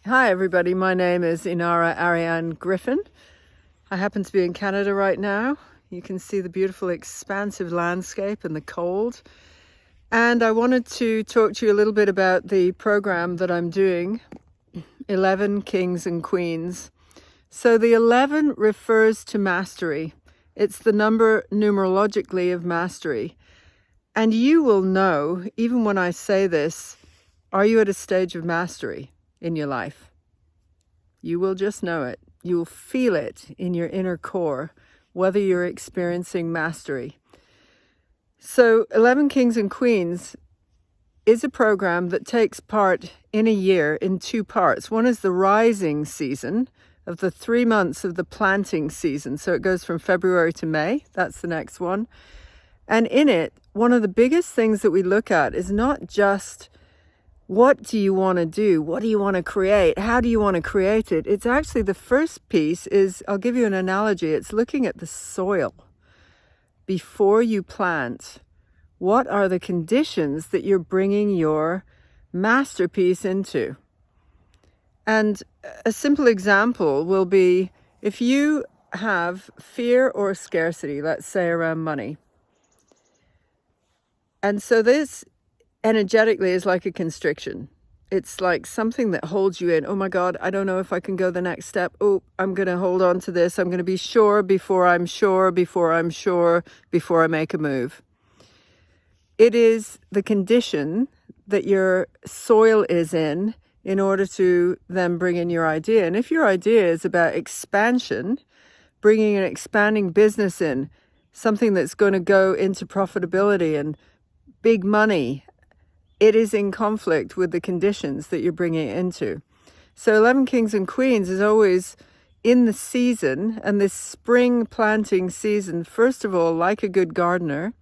Hi everybody, my name is Inara Ariane Griffin. I happen to be in Canada right now. You can see the beautiful expansive landscape and the cold. And I wanted to talk to you a little bit about the program that I'm doing, 11 Kings and Queens. So the 11 refers to mastery. It's the number numerologically of mastery. And you will know, even when I say this, are you at a stage of mastery in your life? You will just know it. You will feel it in your inner core, whether you're experiencing mastery. So 11 Kings and Queens is a program that takes part in a year in two parts. One is the rising season of the 3 months of the planting season. So it goes from February to May. That's the next one. And in it, one of the biggest things that we look at is not just what do you want to do? What do you want to create? How do you want to create it? It's actually the first piece is, I'll give you an analogy. It's looking at the soil before you plant. What are the conditions that you're bringing your masterpiece into? And a simple example will be if you have fear or scarcity, let's say around money. And so this energetically is like a constriction. It's like something that holds you in. Oh my God, I don't know if I can go the next step. Oh, I'm going to hold on to this. I'm going to be sure before I'm sure, before I'm sure, before I make a move. It is the condition that your soil is in order to then bring in your idea. And if your idea is about expansion, bringing an expanding business in, something that's going to go into profitability and big money, it is in conflict with the conditions that you're bringing it into. So 11 Kings and Queens is always in the season, and this spring planting season, first of all, like a good gardener,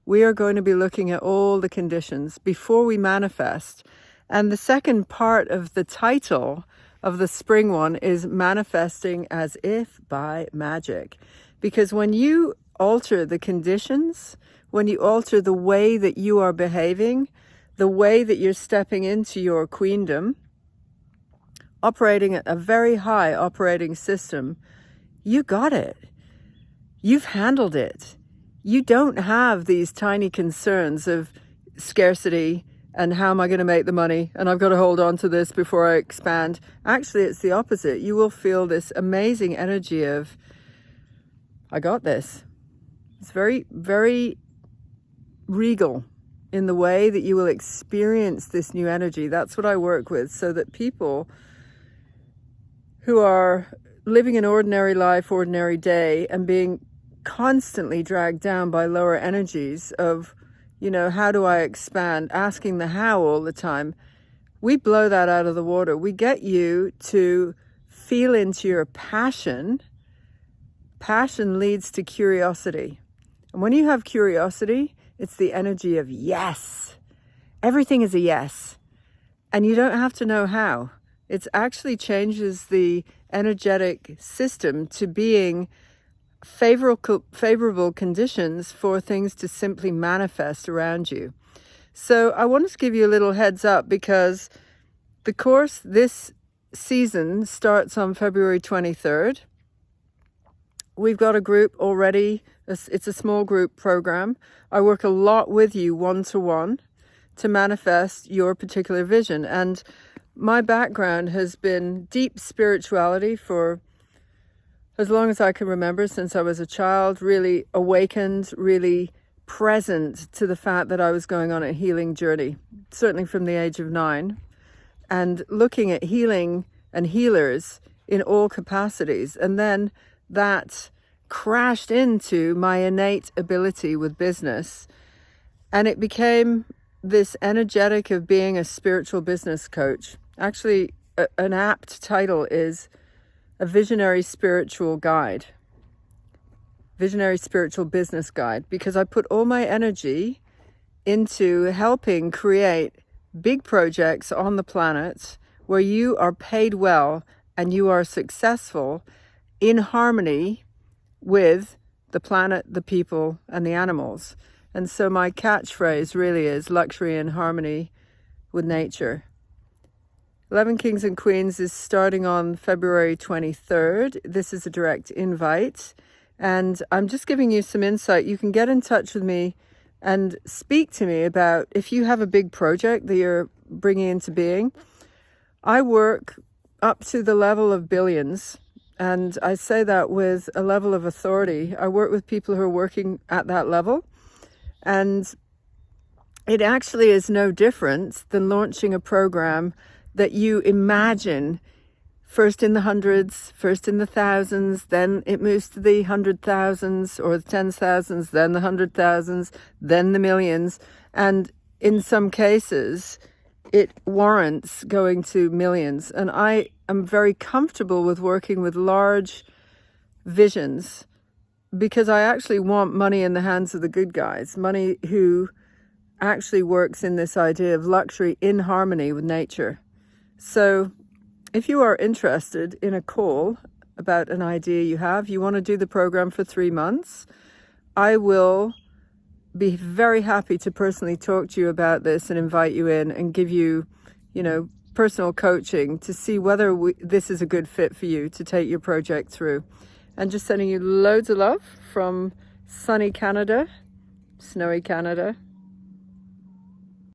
we are going to be looking at all the conditions before we manifest. And the second part of the title of the spring one is manifesting as if by magic. Because when you alter the conditions, when you alter the way that you are behaving, the way that you're stepping into your queendom, operating at a very high operating system, you got it. You've handled it. You don't have these tiny concerns of scarcity and how am I going to make the money and I've got to hold on to this before I expand. Actually, it's the opposite. You will feel this amazing energy of, I got this. It's very, very regal in the way that you will experience this new energy. That's what I work with, so that people who are living an ordinary life, ordinary day, and being constantly dragged down by lower energies of, how do I expand? Asking the how all the time. We blow that out of the water. We get you to feel into your passion. Passion leads to curiosity. And when you have curiosity, it's the energy of yes. Everything is a yes. And you don't have to know how. It actually changes the energetic system to being favorable conditions for things to simply manifest around you. So I wanted to give you a little heads up because the course this season starts on February 23rd. We've got a group already. It's a small group program. I work a lot with you one-to-one to manifest your particular vision. And my background has been deep spirituality for as long as I can remember, since I was a child, really awakened, really present to the fact that I was going on a healing journey, certainly from the age of 9, and looking at healing and healers in all capacities. And then that crashed into my innate ability with business, and it became this energetic of being a spiritual business coach. Actually, an apt title is a visionary spiritual guide, visionary spiritual business guide, because I put all my energy into helping create big projects on the planet where you are paid well and you are successful in harmony with the planet, the people, and the animals. And so my catchphrase really is luxury in harmony with nature. 11 Kings and Queens is starting on February 23rd. This is a direct invite. And I'm just giving you some insight. You can get in touch with me and speak to me about if you have a big project that you're bringing into being. I work up to the level of billions, and I say that with a level of authority. I work with people who are working at that level, and it actually is no different than launching a program that you imagine first in the hundreds, first in the thousands, then it moves to the 100,000s or the 10,000s, then the 100,000s, then the millions. And in some cases, it warrants going to millions. And I am very comfortable with working with large visions because I actually want money in the hands of the good guys, money who actually works in this idea of luxury in harmony with nature. So if you are interested in a call about an idea you have, you want to do the program for 3 months, I will be very happy to personally talk to you about this and invite you in and give you, personal coaching to see whether this is a good fit for you to take your project through. And just sending you loads of love from sunny Canada, snowy Canada.